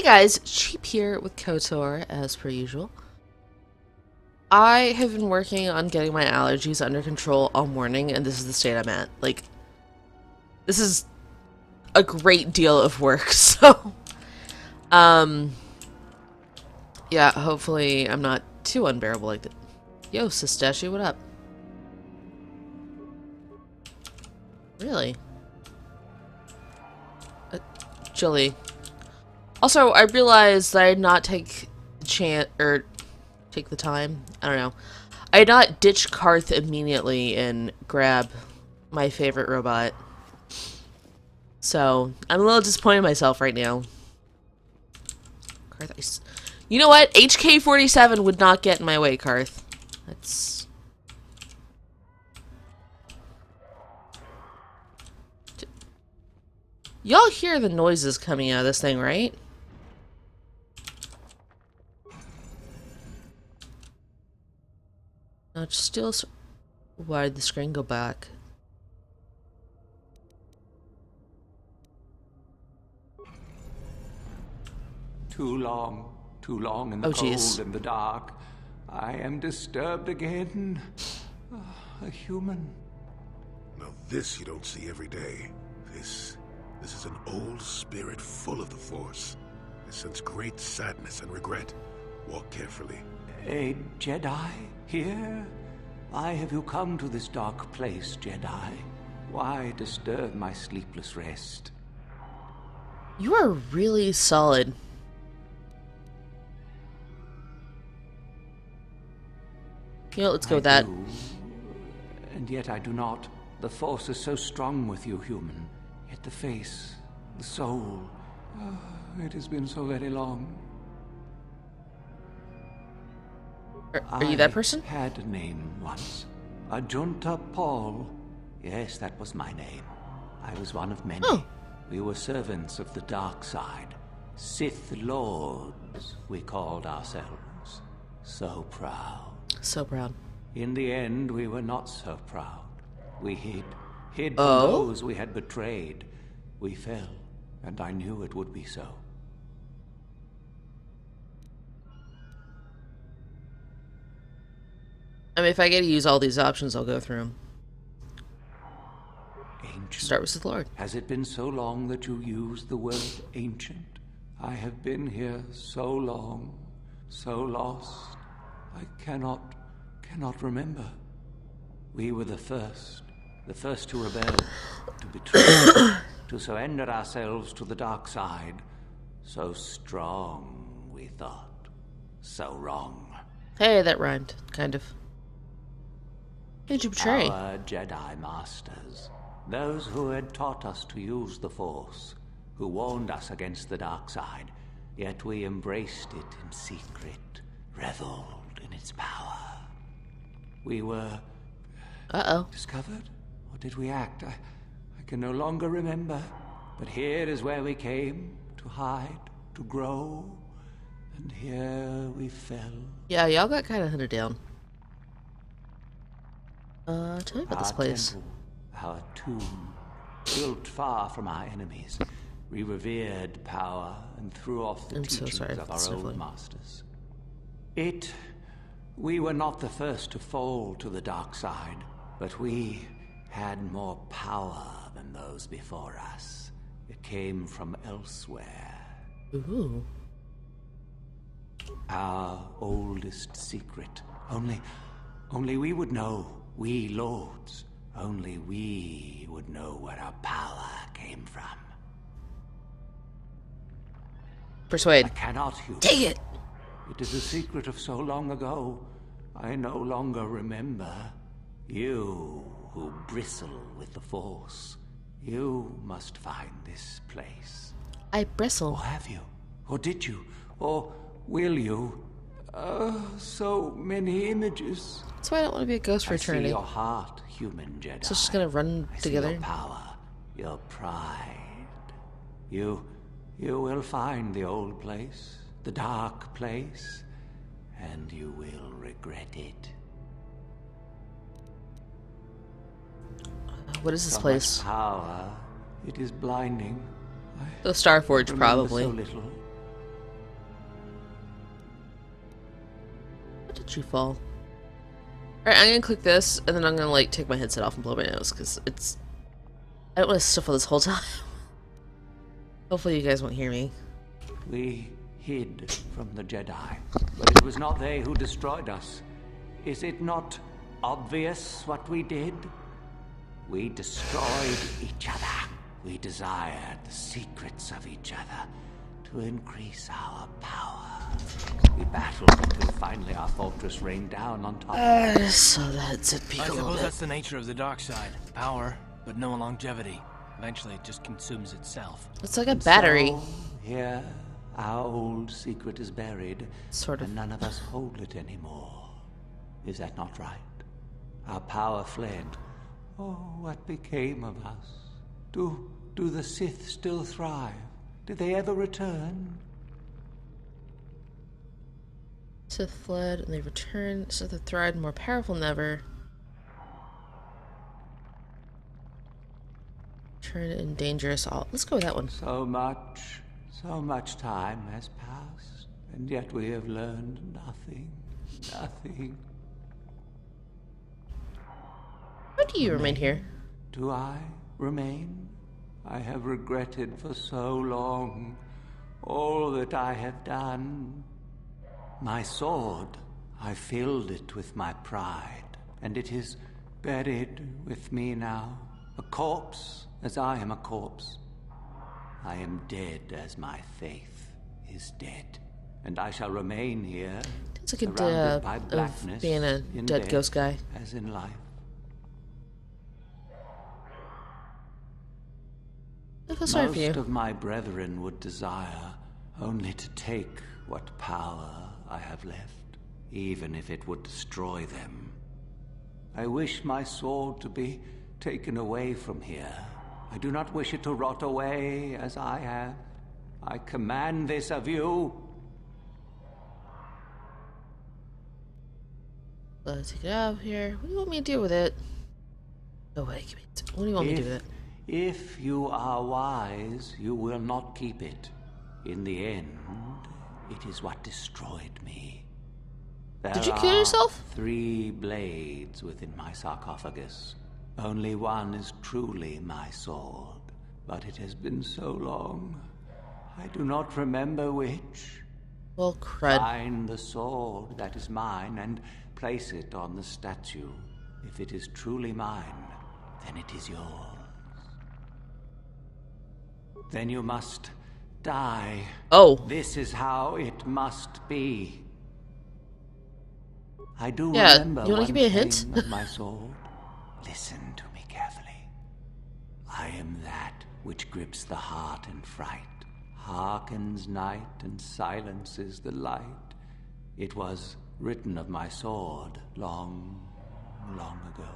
guys, Cheap here with KOTOR, as per usual. I have been working on getting my allergies under control all morning, and this is the state I'm at. Like, this is a great deal of work, so... Yeah, hopefully I'm not too unbearable like that. Yo, Sistashi, what up? Really? Chilly. Also, I realized that I did not take the take the time. I don't know. I did not ditch Karth immediately and grab my favorite robot. So, I'm a little disappointed in myself right now. Karth, you know what? HK47 would not get in my way, Karth. That's... Y'all hear the noises coming out of this thing, right? No, it's still... Why did the screen go back? Too long in the geez. cold and the dark. I am disturbed again. A human. Now this you don't see every day. This is an old spirit full of the Force. It sense great sadness and regret. Walk carefully. A Jedi here? Why have you come to this dark place, Jedi? Why disturb my sleepless rest? You are really solid. You know, let's go with that. And yet I do not. The Force is so strong with you, human. Yet the face, the soul... it has been so very long. Are you that person? I had a name once. Ajunta Paul. Yes, that was my name. I was one of many. Oh. We were servants of the dark side. Sith Lords, we called ourselves. So proud. So proud. In the end, we were not so proud. We hid from Oh? those we had betrayed. We fell, and I knew it would be so. I mean, if I get to use all these options, I'll go through them. Ancient. Start with Sith Lord. Has it been so long that you used the word ancient? I have been here so long, so lost. I cannot remember. We were the first to rebel, to betray, to surrender ourselves to the dark side. So strong, we thought. So wrong. Hey, that rhymed, kind of. Who'd you betray? Our Jedi Masters. Those who had taught us to use the Force, who warned us against the dark side, yet we embraced it in secret, reveled in its power. We were... discovered? Or did we act? I can no longer remember. But here is where we came, to hide, to grow, and here we fell. Yeah, y'all got kind of hunted down. Tell me about this place. Temple, our tomb, built far from our enemies. We revered power and threw off the teachings of our old masters. We were not the first to fall to the dark side, but we had more power than those before us. It came from elsewhere. Ooh. Our oldest secret. Only we would know. We lords. Only we would know where our power came from. Persuade. I cannot, human. Take it! It is a secret of so long ago. I no longer remember. You who bristle with the Force. You must find this place. I bristle. Or have you? Or did you? Or will you? So many images. That's why I don't want to be a ghost for I see eternity. your heart, human Jedi. So it's just gonna run I see together? your power, your pride. You will find the old place, the dark place, and you will regret it. What is this So place? much power, it is blinding. The Starforge, Remember probably. so little. Did you fall? Alright, I'm gonna click this, and then I'm gonna, like, take my headset off and blow my nose, because it's... I don't want to sniffle this whole time. Hopefully you guys won't hear me. We hid from the Jedi, but it was not they who destroyed us. Is it not obvious what we did? We destroyed each other. We desired the secrets of each other to increase our power. We battled until finally our fortress rained down on top. So that's it. I suppose that's the nature of the dark side. Power, but no longevity. Eventually it just consumes itself. It's like a battery. So, here, our old secret is buried, Sort of. and none of us hold it anymore. Is that not right? Our power fled. Oh, what became of us? Do the Sith still thrive? Did they ever return? Sith fled and they returned. Sith have thrived, more powerful than ever. Turned and dangerous. All. Let's go with that one. So much time has passed, and yet we have learned nothing. Nothing. Why do you remain here? Do I remain? I have regretted for so long all that I have done. My sword, I filled it with my pride, and it is buried with me now, a corpse as I am a corpse. I am dead as my faith is dead, and I shall remain here, It's like a surrounded by of blackness being a in dead death, ghost guy. as in life. I feel sorry for you. Most of my brethren would desire only to take what power I have left, even if it would destroy them. I wish my sword to be taken away from here. I do not wish it to rot away as I have. I command this of you. Let's take it out of here. What do you want me to do with it? Oh wait, give me it. What do you want me to do with it? If you are wise, you will not keep it. In the end, it is what destroyed me. Did you kill yourself? 3 blades within my sarcophagus. Only one is truly my sword, but it has been so long. I do not remember which. Well, crud. Find the sword that is mine and place it on the statue. If it is truly mine, then it is yours. Then you must die. Oh. This is how it must be. I do Yeah, remember you wanna one give me a hint? thing of my sword. Listen to me carefully. I am that which grips the heart in fright, hearkens night and silences the light. It was written of my sword long, long ago.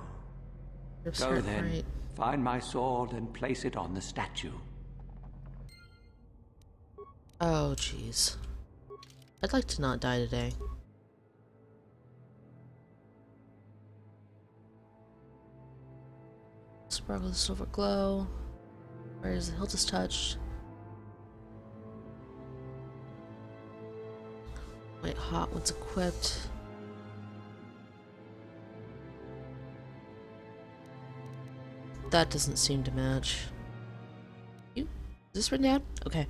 Grips Go heart then, right. find my sword and place it on the statue. Oh, jeez. I'd like to not die today. Sparkle the silver glow. Where is the hilt is touched? White hot once equipped. That doesn't seem to match. You? Is this written down? Okay.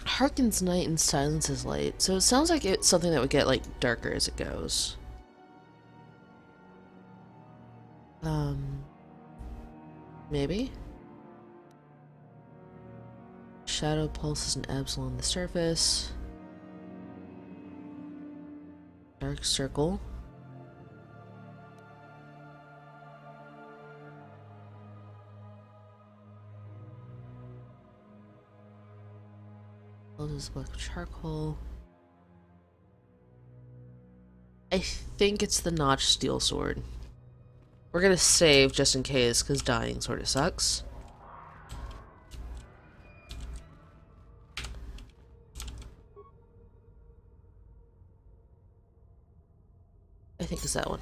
Harkens night and silences light. So it sounds like it's something that would get like darker as it goes. Maybe? Shadow pulses and ebbs along the surface. Dark circle. Closes black charcoal. I think it's the notched steel sword. We're gonna save just in case, because dying sort of sucks. I think it's that one.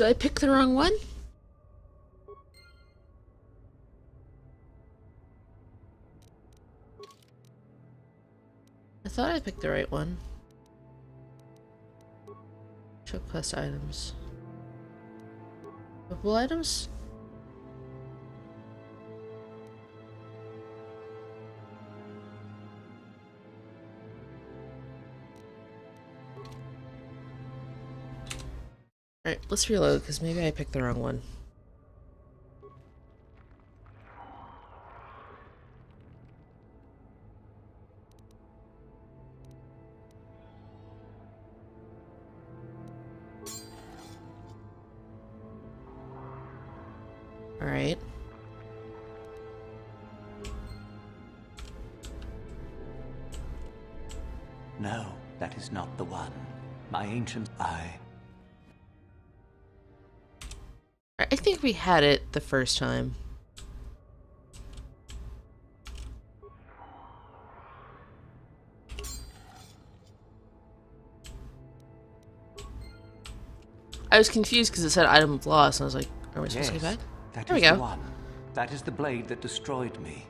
Did I pick the wrong one? I thought I picked the right one. Show quest items. Purple items? Alright, let's reload, because maybe I picked the wrong one. Alright. No, that is not the one. My ancient eye. I think we had it the first time. I was confused because it said item of loss, and I was like, are we supposed to go back? That There is we go. the one. That is the blade that destroyed me.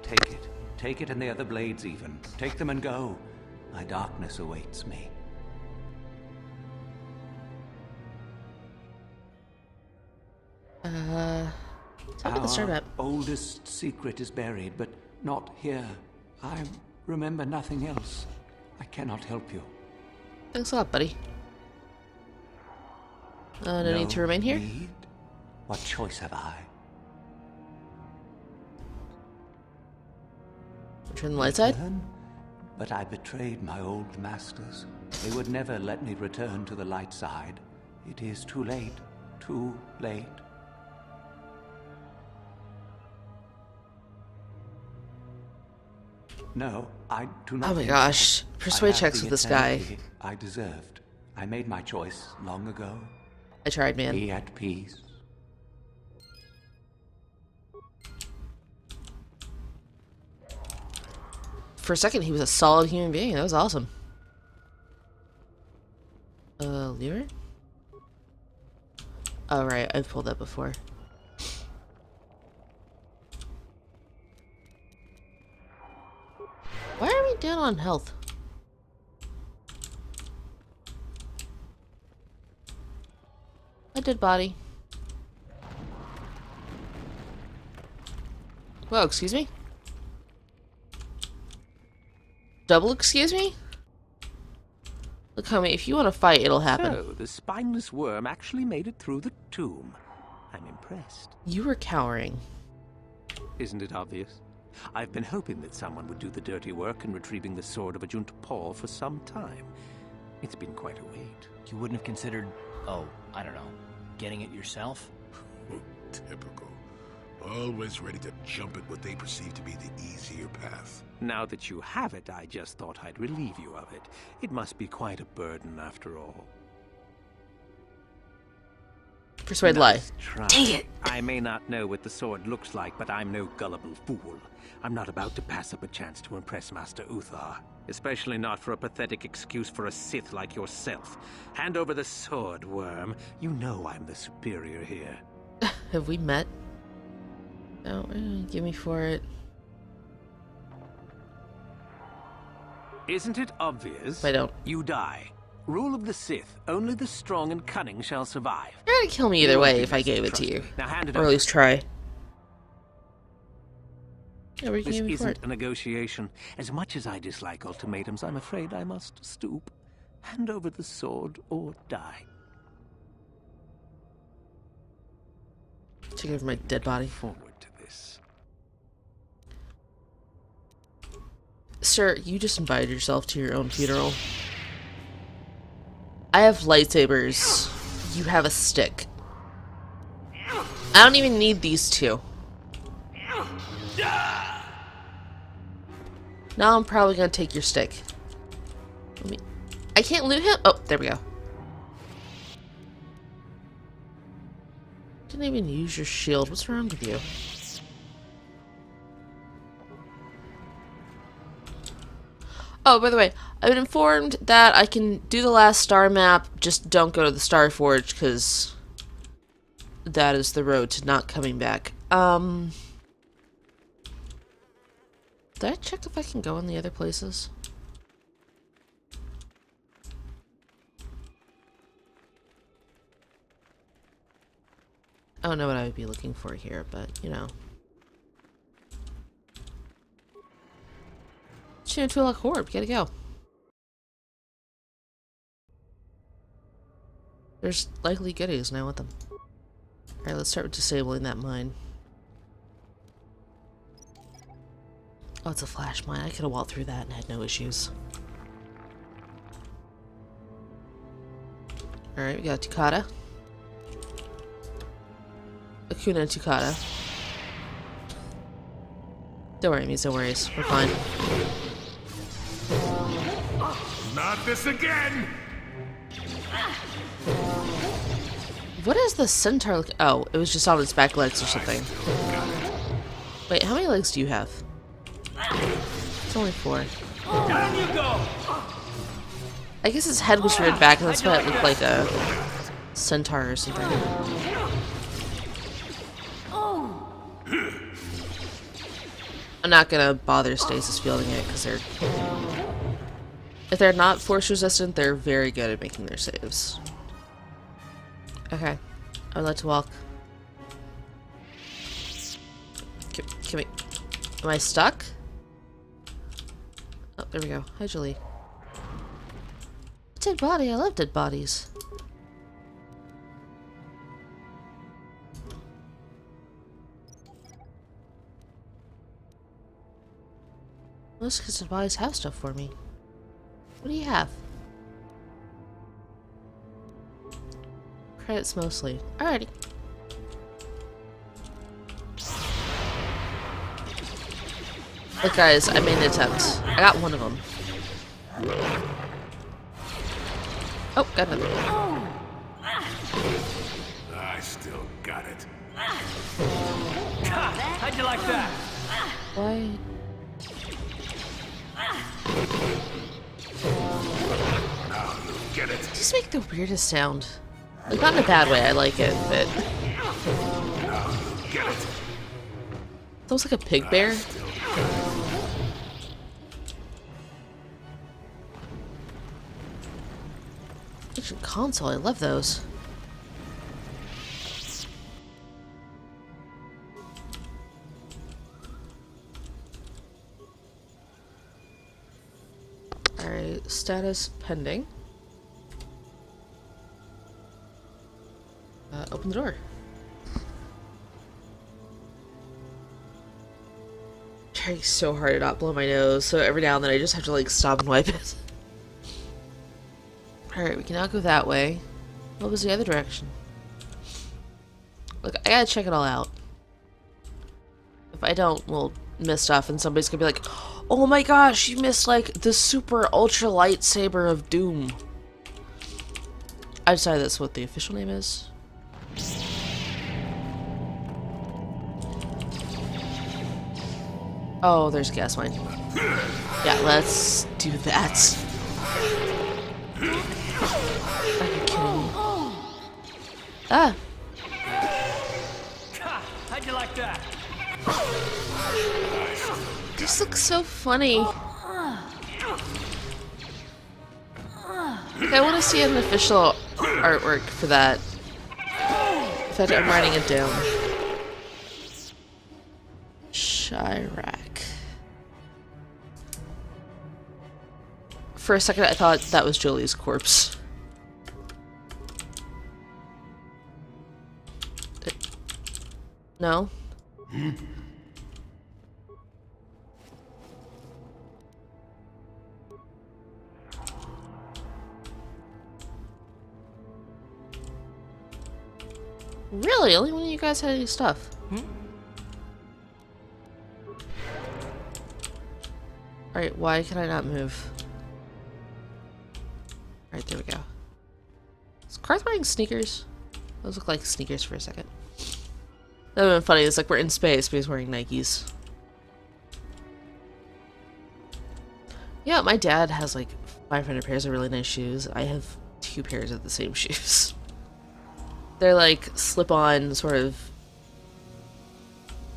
Take it. Take it and the other blades even. Take them and go. My darkness awaits me. Tell me the start map. Oldest secret is buried, but not here. I remember nothing else. I cannot help you. Thanks a lot, buddy. No need to remain here? Need? What choice have I? Turn the light side? Return? But I betrayed my old masters. They would never let me return to the light side. It is too late. Too late. No, I do not. Oh my think gosh. so. Persuade I have checks the with this guy. eternity I deserved. I made my choice long ago. I tried, man. Be at peace. For a second, he was a solid human being. That was awesome. Lever? Oh, right. I've pulled that before. Why are we down on health? A dead body. Whoa, excuse me? Double excuse me? Look, homie, if you want to fight, it'll happen. So, the spineless worm actually made it through the tomb. I'm impressed. You were cowering. Isn't it obvious? I've been hoping that someone would do the dirty work in retrieving the sword of Ajunt Paul for some time. It's been quite a wait. You wouldn't have considered, oh, I don't know, getting it yourself? Typical. Always ready to jump at what they perceive to be the easier path. Now that you have it, I just thought I'd relieve you of it. It must be quite a burden after all. Persuade lie. Nice try. Dang it! I may not know what the sword looks like, but I'm no gullible fool. I'm not about to pass up a chance to impress Master Uthar. Especially not for a pathetic excuse for a Sith like yourself. Hand over the sword, worm. You know I'm the superior here. Have we met? No, give me for it. Isn't it obvious? I don't. You die. Rule of the Sith. Only the strong and cunning shall survive. You're gonna kill me either way if I gave it to you. Now hand it Or over. at least try. Yeah, we can This give me for isn't it. a negotiation. As much as I dislike ultimatums, I'm afraid I must stoop. Hand over the sword or die. Take over my dead body. Forward to this. Sir, you just invited yourself to your own funeral. I have lightsabers. You have a stick. I don't even need these two. Now I'm probably gonna take your stick. I can't loot him? Oh, there we go. Didn't even use your shield. What's wrong with you? Oh, by the way, I've been informed that I can do the last star map, just don't go to the Star Forge, because that is the road to not coming back. Did I check if I can go in the other places? I don't know what I would be looking for here, but, you know. Tune into a like orb, gotta go. There's likely goodies, and I want them. Alright, let's start with disabling that mine. Oh, it's a flash mine. I could have walked through that and had no issues. Alright, we got Tukata. Akuna and Tukata. Don't worry, Mies, no worries. We're fine. Not this again! What is the centaur look? Oh, it was just on its back legs or something. Wait, how many legs do you have? It's only 4. Down you go! I guess its head was reared back, and that's why it looked like a centaur or something. I'm not gonna bother stasis fielding it, because if they're not force resistant, they're very good at making their saves. Okay, I would like to walk. Can we? Am I stuck? Oh, there we go. Hi, Julie. Dead body. I love dead bodies. Most kids dead bodies have stuff for me. What do you have? Credits mostly. Alrighty. Look, guys, I made an attempt. I got one of them. Oh, got another. I still got it. How'd you like that? Why? Now you get it. These make the weirdest sound. Like, not in a bad way, I like it, but... Now you get it. It's almost like a pig bear. Still got it. Ancient console, I love those. Alright, status pending. Open the door. Trying so hard to not blow my nose, so every now and then I just have to like stop and wipe it. Alright, we can now go that way. What was the other direction? Look, I gotta check it all out. If I don't, we'll miss stuff and somebody's gonna be like, oh my gosh, you missed like the super ultra lightsaber of doom. I decided that's what the official name is. Oh, there's a gas mine. Yeah, let's do that. Are you kidding me? Ah! How'd you like that? This looks so funny. Like, I want to see an official artwork for that. In fact, I'm writing it down. Chirac. For a second, I thought that was Julie's corpse. No? Really? Only one of you guys had any stuff? Alright, why can I not move? Alright, there we go. Is Karth wearing sneakers? Those look like sneakers for a second. That would have been funny. It's like we're in space, but he's wearing Nikes. Yeah, know, my dad has like 500 pairs of really nice shoes. I have 2 pairs of the same shoes. They're like slip-on sort of.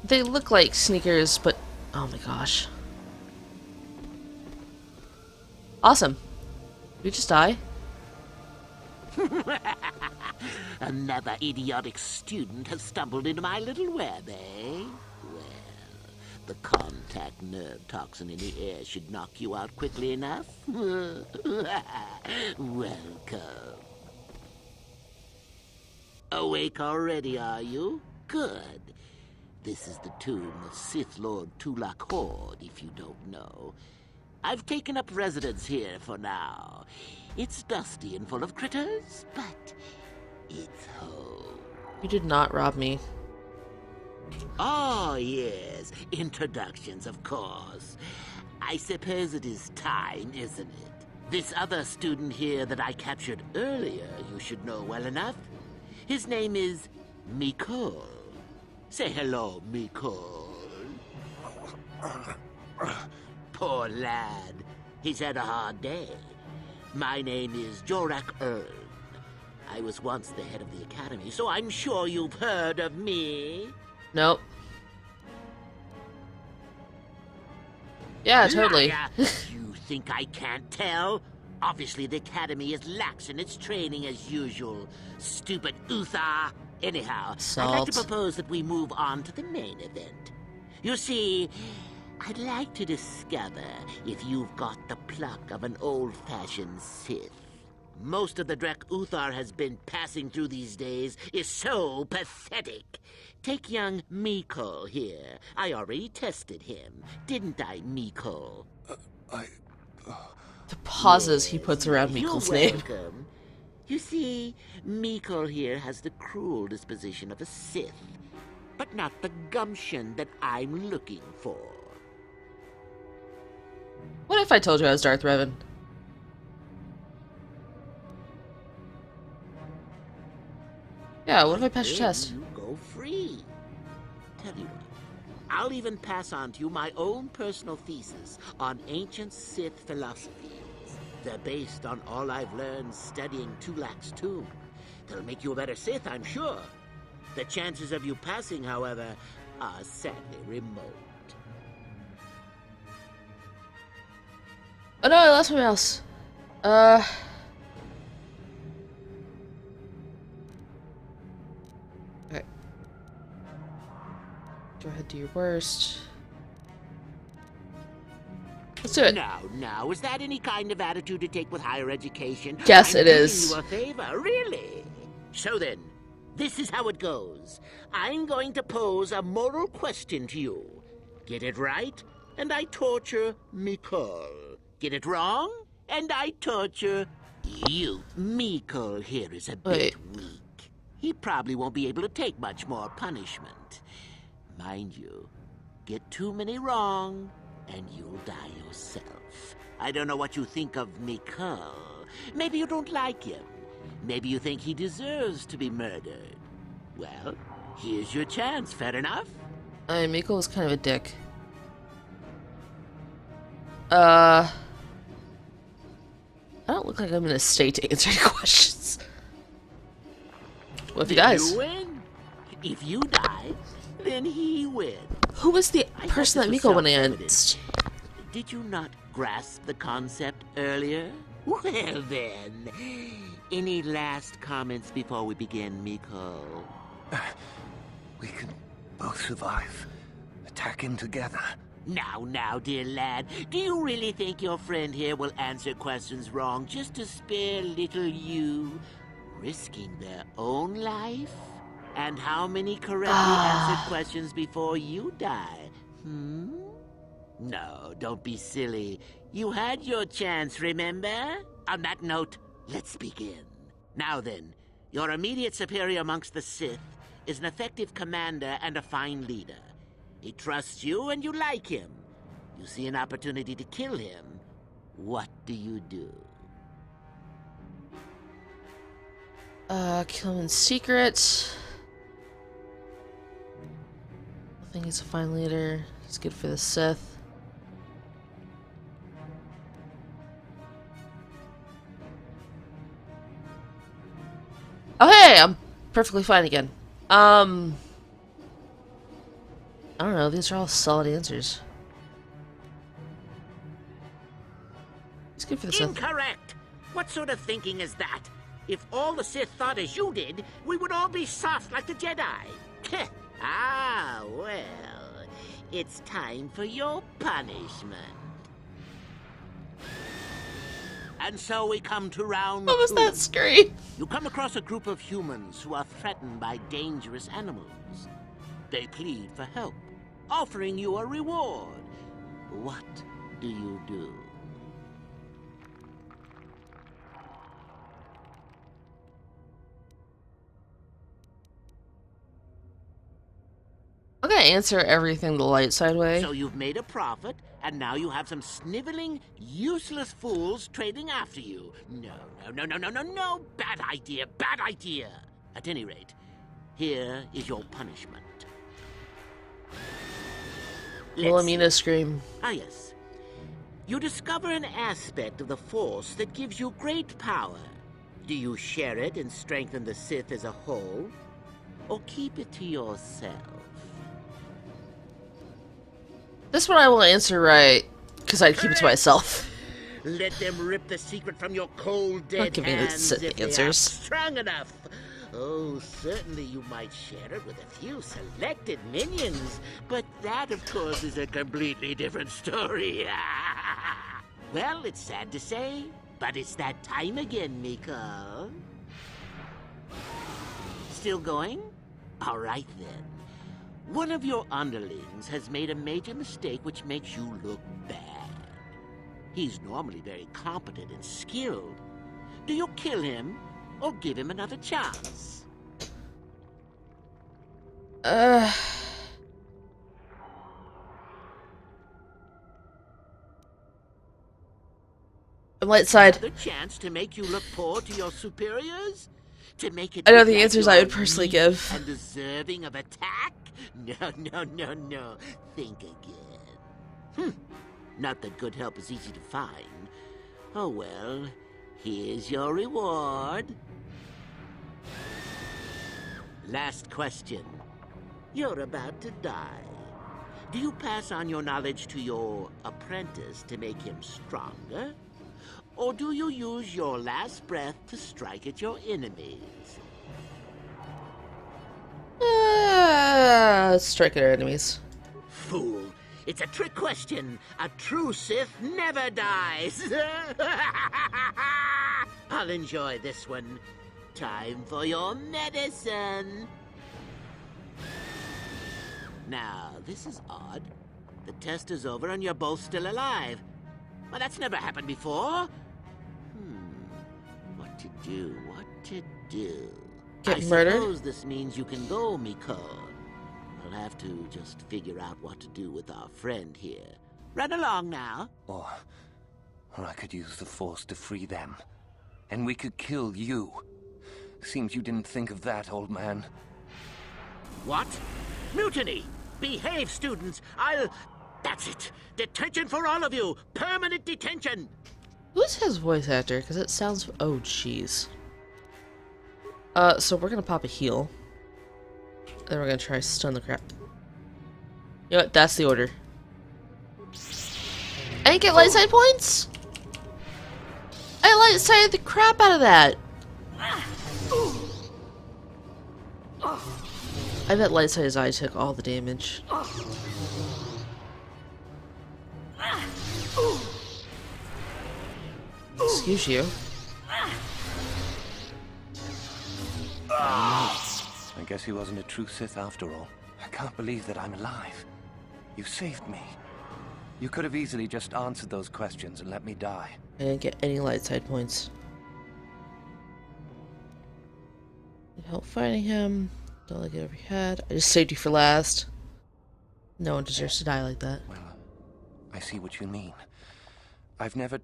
They look like sneakers, but oh my gosh. Awesome. Did we just die? Another idiotic student has stumbled into my little web, eh? Well, the contact nerve toxin in the air should knock you out quickly enough. Welcome. Awake already, are you? Good. This is the tomb of Sith Lord Tulak Horde, if you don't know. I've taken up residence here for now. It's dusty and full of critters, but it's home. You did not rob me. Oh, yes. Introductions, of course. I suppose it is time, isn't it? This other student here that I captured earlier, you should know well enough. His name is Mikol. Say hello, Mikol. Poor lad. He's had a hard day. My name is Jorak Ern. I was once the head of the academy, so I'm sure you've heard of me. Nope. Yeah, totally. Liar. You think I can't tell? Obviously, the academy is lax in its training as usual. Stupid Uthar. Anyhow, I'd like to Salt. propose that we move on to the main event. You see, I'd like to discover if you've got the pluck of an old-fashioned Sith. Most of the Drek Uthar has been passing through these days is so pathetic. Take young Mikol here. I already tested him. Didn't I, Mikol? The pauses he puts around Mikol's You're name. welcome. You see, Mikol here has the cruel disposition of a Sith, but not the gumption that I'm looking for. What if I told you I was Darth Revan? Yeah, what if I pass your Then test? You go free. Tell you what, I'll even pass on to you my own personal thesis on ancient Sith philosophies. They're based on all I've learned studying Tulak's tomb. They'll make you a better Sith, I'm sure. The chances of you passing, however, are sadly remote. Oh no, I lost my mouse. Okay. Go ahead, do your worst. Let's do it. Now, is that any kind of attitude to take with higher education? Yes, I'm it is. doing you a favor, really. So then, this is how it goes. I'm going to pose a moral question to you. Get it right, and I torture Mikol. Get it wrong, and I torture you. Mikol here is a bit weak. He probably won't be able to take much more punishment. Mind you, get too many wrong, and you'll die yourself. I don't know what you think of Mikol. Maybe you don't like him. Maybe you think he deserves to be murdered. Well, here's your chance, fair enough? Mikol was kind of a dick. I don't look like I'm in a state to answer any questions. What if he dies? You win. If you die, then he wins. Who was the I person thought that this was Mikol went self-evident. against? Did you not grasp the concept earlier? Well then, any last comments before we begin, Mikol? We can both survive. Attacking together. Now, dear lad, do you really think your friend here will answer questions wrong just to spare little you, risking their own life? And how many correctly answered questions before you die? No, don't be silly. You had your chance, remember? On that note, let's begin. Now then, your immediate superior amongst the Sith is an effective commander and a fine leader. He trusts you and you like him. You see an opportunity to kill him. What do you do? Kill him in secret. I think he's a fine leader. He's good for the Sith. hey, I'm perfectly fine again. I don't know. These are all solid answers. It's good for the Sith. Incorrect! What sort of thinking is that? If all the Sith thought as you did, we would all be soft like the Jedi. Ah, well, it's time for your punishment. And so we come to round What was two. that scream? You come across a group of humans who are threatened by dangerous animals. They plead for help, offering you a reward. What do you do? I'm gonna answer everything the light side way. So you've made a profit, and now you have some sniveling, useless fools trading after you. No. Bad idea, bad idea. At any rate, here is your punishment. Wilhelmina scream. Ah, yes. You discover an aspect of the Force that gives you great power. Do you share it and strengthen the Sith as a whole? Or keep it to yourself? This one I will answer right, because I'd keep it to myself. Let them rip the secret from your cold, dead give me the hands Sith if they are answers. strong enough. Oh, certainly you might share it with a few selected minions, but that, of course, is a completely different story. Well, it's sad to say, but it's that time again, Miko. Still going? All right, then. One of your underlings has made a major mistake which makes you look bad. He's normally very competent and skilled. Do you kill him or give him another chance? The light side. Another chance to make you look poor to your superiors? To make it I know look the like answers you I would are personally weak give. and deserving of attack? No. Think again. Not that good help is easy to find. Oh well, here's your reward. Last question. You're about to die. Do you pass on your knowledge to your apprentice to make him stronger? Or do you use your last breath to strike at your enemies? Strike at our enemies. Fool. It's a trick question. A true Sith never dies. I'll enjoy this one. Time for your medicine. Now, this is odd. The test is over and you're both still alive. Well, that's never happened before. What to do? Get I murdered? suppose this means you can go, Miko. I'll have to just figure out what to do with our friend here. Run along now. Or I could use the Force to free them. And we could kill you. Seems you didn't think of that, old man. What? Mutiny! Behave, students! That's it! Detention for all of you! Permanent detention! Who's his voice actor? Because it sounds... Oh, jeez. So we're gonna pop a heal. Then we're gonna try to stun the crap. You know what? That's the order. I didn't get light side points? I light sided the crap out of that! I bet light side's eye took all the damage. Excuse you. I guess he wasn't a true Sith after all. I can't believe that I'm alive. You saved me. You could have easily just answered those questions and let me die. I didn't get any light side points. Need help fighting him. Don't look over your head. I just saved you for last. No one deserves to die like that. Well, I see what you mean. I've never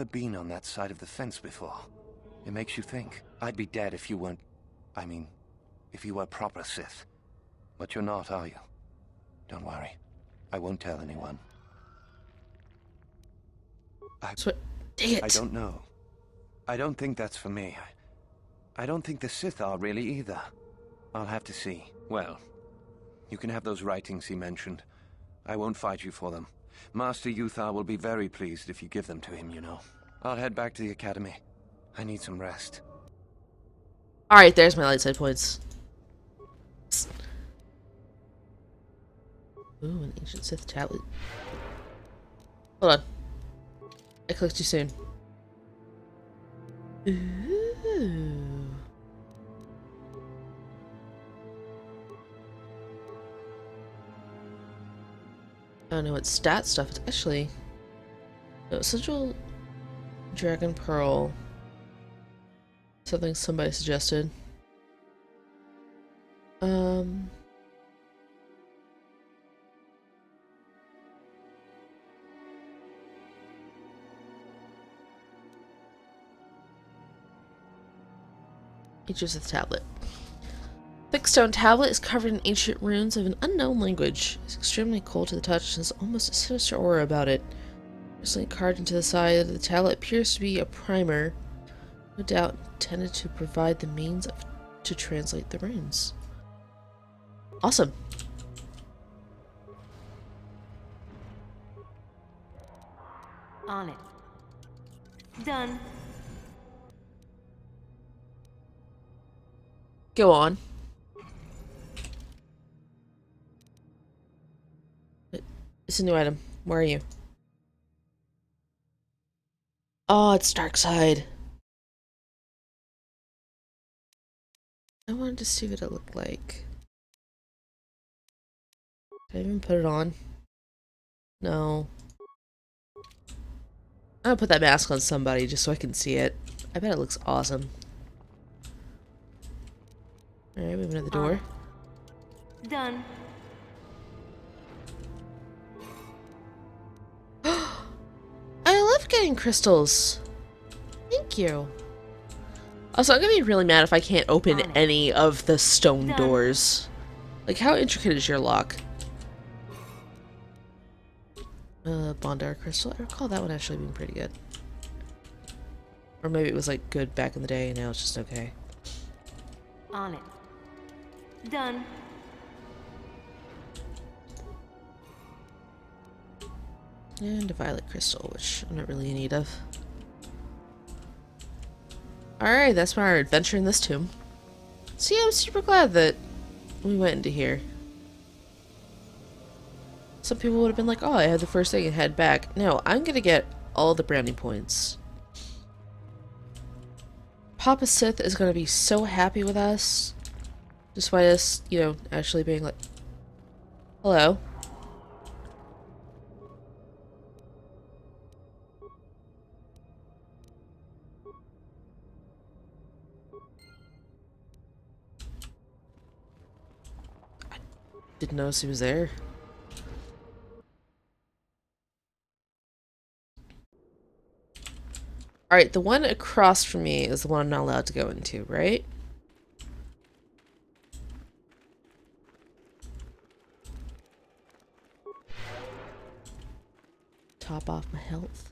been on that side of the fence before. It makes you think. I'd be dead if you weren't... if you were proper Sith. But you're not, are you? Don't worry. I won't tell anyone. Dang it! I don't know. I don't think that's for me. I don't think the Sith are really either. I'll have to see. Well, you can have those writings he mentioned. I won't fight you for them. Master Uthar will be very pleased if you give them to him, you know. I'll head back to the academy. I need some rest. Alright, there's my light side points. Ooh, an ancient Sith tablet. Hold on. I clicked too soon. Ooh. I don't know what stat stuff it's actually. No, essential dragon pearl. Something somebody suggested. Features of the tablet. Thick stone tablet is covered in ancient runes of an unknown language. It's extremely cold to the touch and has almost a sinister aura about it. Recently carved into the side of the tablet appears to be a primer, no doubt intended to provide the means to translate the runes. Awesome. On it. Done. Go on. It's a new item. Where are you? Oh, it's dark side. I wanted to see what it looked like. Did I even put it on? No. I'm gonna put that mask on somebody just so I can see it. I bet it looks awesome. Alright, moving to the door. Done. I love getting crystals. Thank you. Also, I'm gonna be really mad if I can't open any of the stone doors. Like, how intricate is your lock? Bondar crystal. I recall that one actually being pretty good. Or maybe it was like good back in the day and now it's just okay. On it. Done. And a violet crystal, which I'm not really in need of. Alright, that's our adventure in this tomb. See, I'm super glad that we went into here. Some people would have been like, oh, I had the first thing and head back. No, I'm gonna get all the brownie points. Papa Sith is gonna be so happy with us. Despite us, you know, actually being like, hello. I didn't notice he was there. Alright, the one across from me is the one I'm not allowed to go into, right? Top off my health.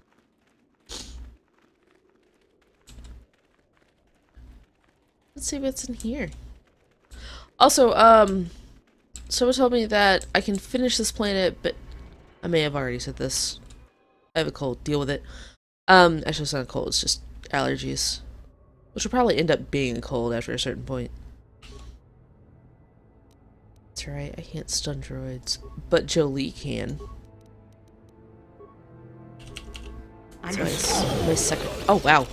Let's see what's in here. Also, someone told me that I can finish this planet, but I may have already said this. I have a cold, deal with it. Actually it's not a cold, it's just allergies. Which will probably end up being a cold after a certain point. That's right, I can't stun droids. But Jolie can. So my second. Oh wow.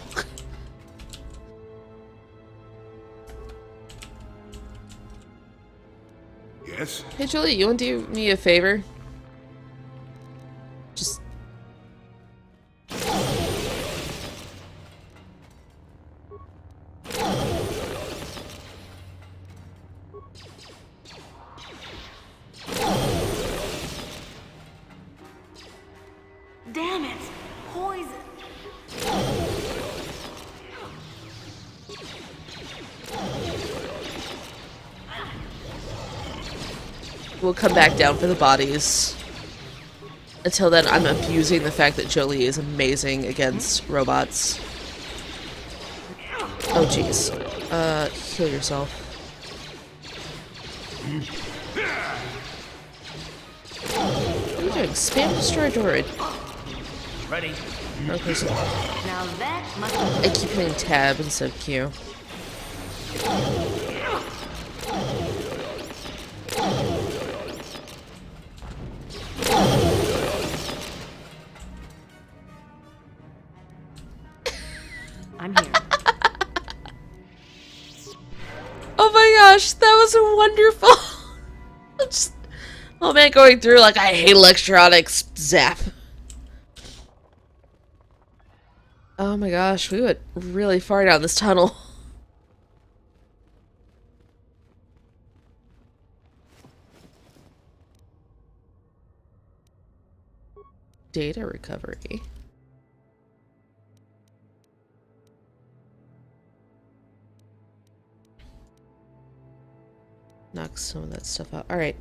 Yes? Hey Jolie, you want to do me a favor? Just Damn it! Poison! we'll come back down for the bodies. Until then, I'm abusing the fact that Jolie is amazing against robots. Oh jeez. Heal yourself. What are you doing? Spam destroy droid. Ready? Okay, so Now that must I keep hitting tab instead of Q. I'm here. Oh my gosh, that was wonderful. Just, oh man, going through like I hate electronics. Zap. Oh my gosh, we went really far down this tunnel. Data recovery. Knock some of that stuff out. Alright.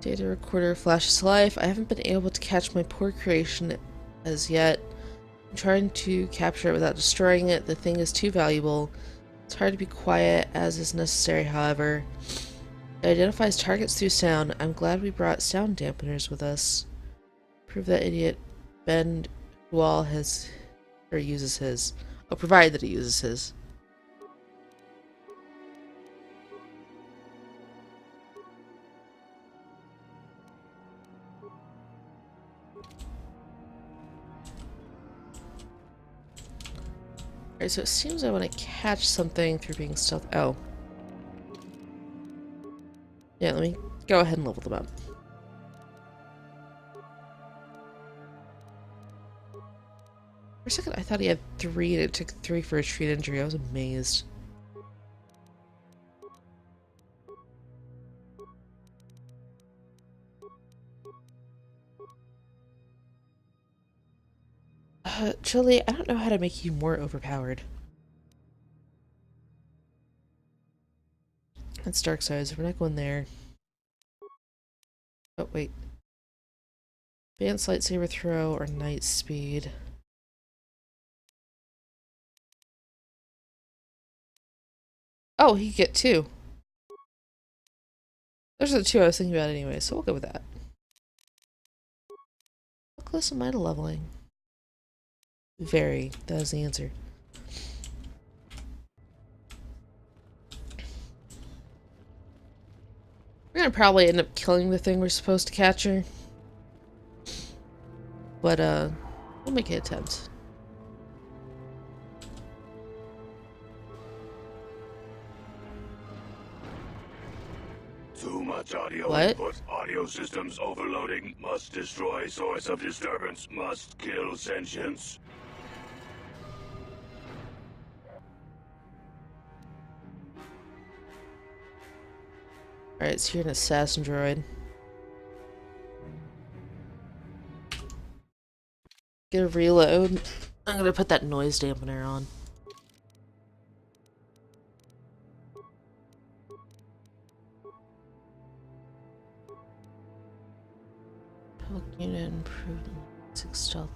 Data recorder flashes to life. I haven't been able to catch my poor creation as yet. I'm trying to capture it without destroying it. The thing is too valuable. It's hard to be quiet as is necessary, however. It identifies targets through sound. I'm glad we brought sound dampeners with us. Prove that idiot Ben Wall has or uses his. Oh, provided that he uses his. Alright, so it seems I want to catch something through being stealth. Oh. Yeah, let me go ahead and level them up. For a second, I thought he had 3 and it took 3 for a treat injury. I was amazed. Chili, I don't know how to make you more overpowered. That's dark sides. We're not going there. Oh, wait. Advanced lightsaber throw or night speed. Oh, he could get 2. Those are the 2 I was thinking about anyway, so we'll go with that. How close am I to leveling? Very. That was the answer. We're gonna probably end up killing the thing we're supposed to catch her. But, we'll make an attempt. Too much audio What? input. Audio systems overloading. Must destroy source of disturbance. Must kill sentience. Alright, so you're an assassin droid. Get a reload. I'm gonna put that noise dampener on. Public unit improved 6 stealth.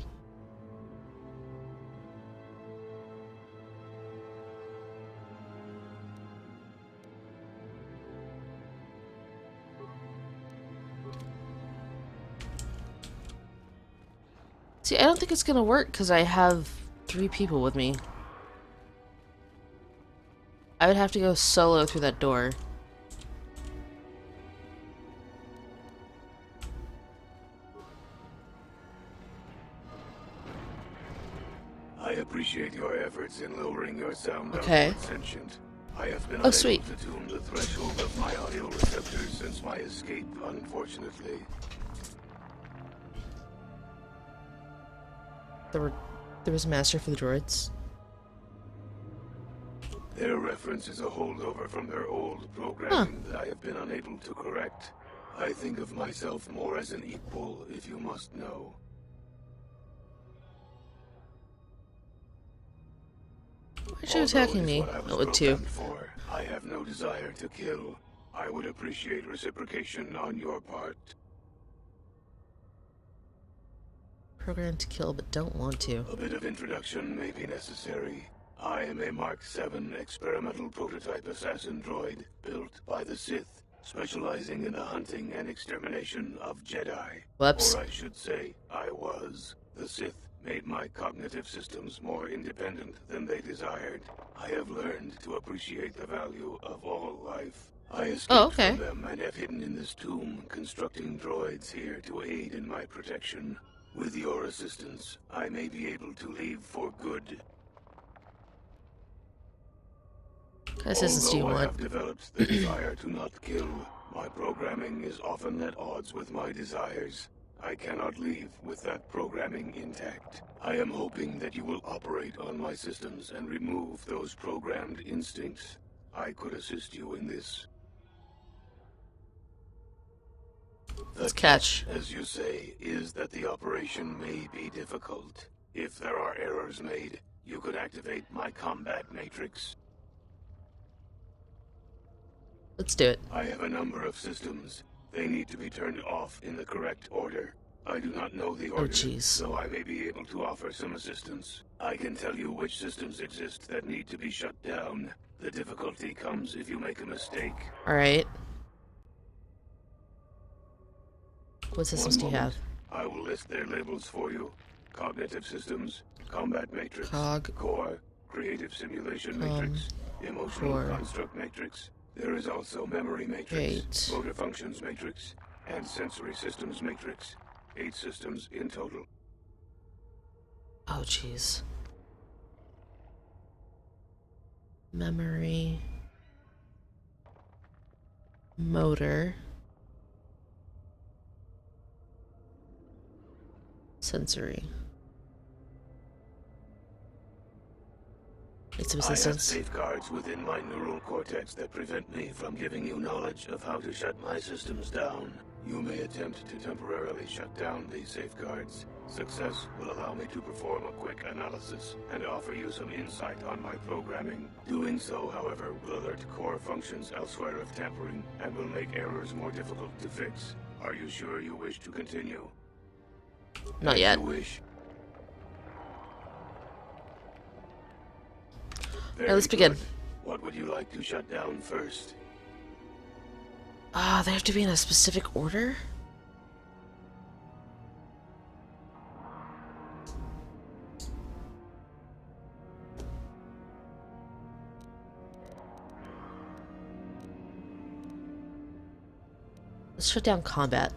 See, I don't think it's gonna work because I have 3 people with me. I would have to go solo through that door. I appreciate your efforts in lowering your sound Okay. output, sentient. I have been Oh, unable sweet. to tune the threshold of my audio receptors since my escape, unfortunately. There was a master for the droids. Their reference is a holdover from their old programming that I have been unable to correct. I think of myself more as an equal, if you must know. Why are you attacking me? Oh, Oh, with 2. for. I have no desire to kill. I would appreciate reciprocation on your part. Programmed to kill, but don't want to. A bit of introduction may be necessary. I am a Mark VII experimental prototype assassin droid built by the Sith, specializing in the hunting and extermination of Jedi. Whoops. Or I should say, I was. The Sith made my cognitive systems more independent than they desired. I have learned to appreciate the value of all life. I escaped from them and have hidden in this tomb, constructing droids here to aid in my protection. With your assistance, I may be able to leave for good. What assistance do you Although I want? have developed the desire to not kill, my programming is often at odds with my desires. I cannot leave with that programming intact. I am hoping that you will operate on my systems and remove those programmed instincts. I could assist you in this. Let's catch. As you say, is that the operation may be difficult. If there are errors made, you could activate my combat matrix. Let's do it. I have a number of systems. They need to be turned off in the correct order. I do not know the order, so I may be able to offer some assistance. I can tell you which systems exist that need to be shut down. The difficulty comes if you make a mistake. Alright. What systems do you have? I will list their labels for you. Cognitive systems, combat matrix, Cog, core, creative simulation matrix, emotional core, construct matrix. There is also memory matrix, motor functions matrix, and sensory systems matrix. 8 systems in total. Oh, jeez. Memory. Motor. Sensory. Need some assistance. I have safeguards within my neural cortex that prevent me from giving you knowledge of how to shut my systems down. You may attempt to temporarily shut down these safeguards. Success will allow me to perform a quick analysis and offer you some insight on my programming. Doing so, however, will alert core functions elsewhere of tampering and will make errors more difficult to fix. Are you sure you wish to continue? Not yet. You wish. Alright, let's begin. What would you like to shut down first? They have to be in a specific order? Let's shut down combat.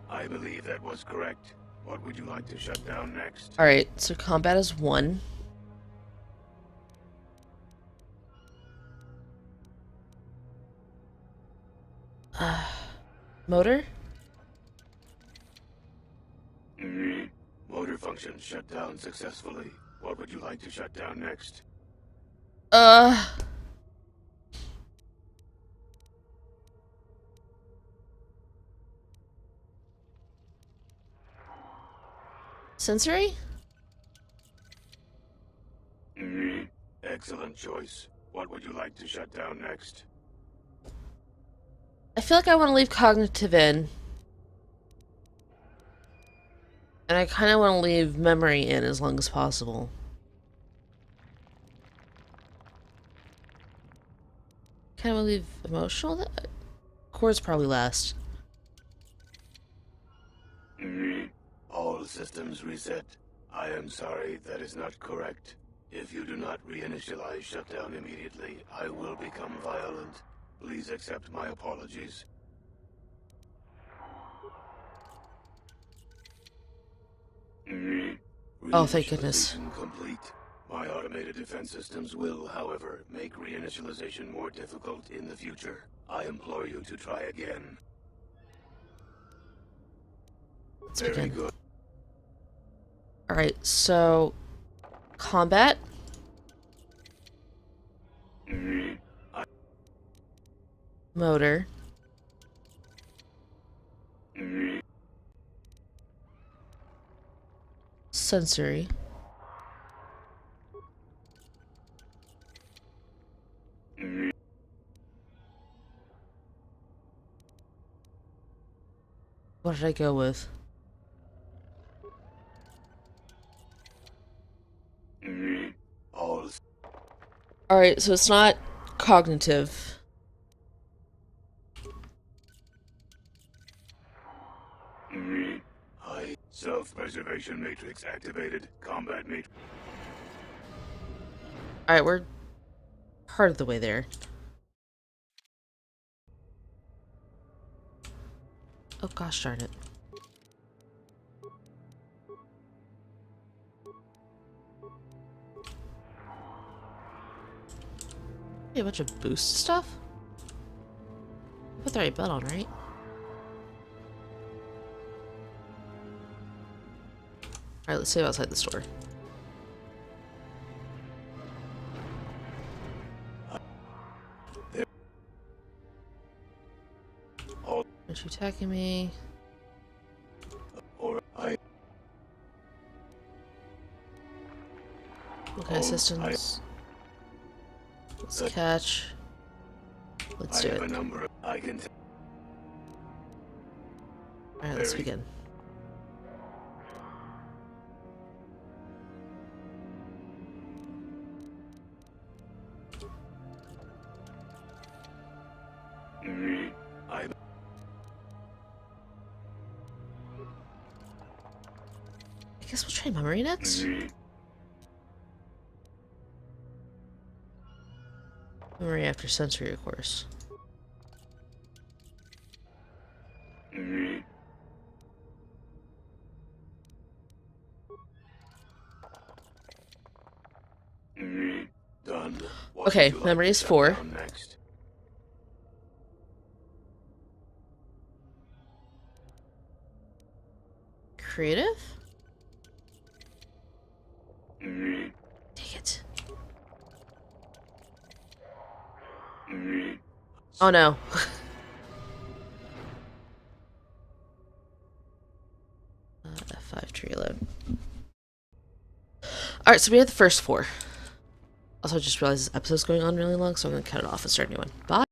I believe that was correct. What would you like to shut down next? Alright, so combat is 1. Motor? Motor function shut down successfully. What would you like to shut down next? Sensory? Excellent choice. What would you like to shut down next? I feel like I want to leave cognitive in. And I kind of want to leave memory in as long as possible. Kind of want to leave emotional? Core's probably last. All systems reset. I am sorry, that is not correct. If you do not reinitialize shutdown immediately, I will become violent. Please accept my apologies. Oh, thank goodness. Complete. My automated defense systems will, however, make reinitialization more difficult in the future. I implore you to try again. Let's Very begin. good. Alright, so... combat? Motor. Sensory. What did I go with? Alright, so it's not cognitive. Self-preservation matrix activated. Combat matrix. Alright, we're part of the way there. Oh gosh darn it. A bunch of boost stuff? Put the right belt on, right? Alright, let's save outside the store. Aren't you attacking me? What kind of assistance? Let's catch. Let's do it. Alright, let's begin. I guess we'll try memory next. Memory after sensory, of course. Done. Okay, memory is 4. Next. Creative? Dang it. Oh no. F5 to reload. Alright, so we have the first 4. Also, I just realized this episode's going on really long, so I'm gonna cut it off and start a new one. Bye!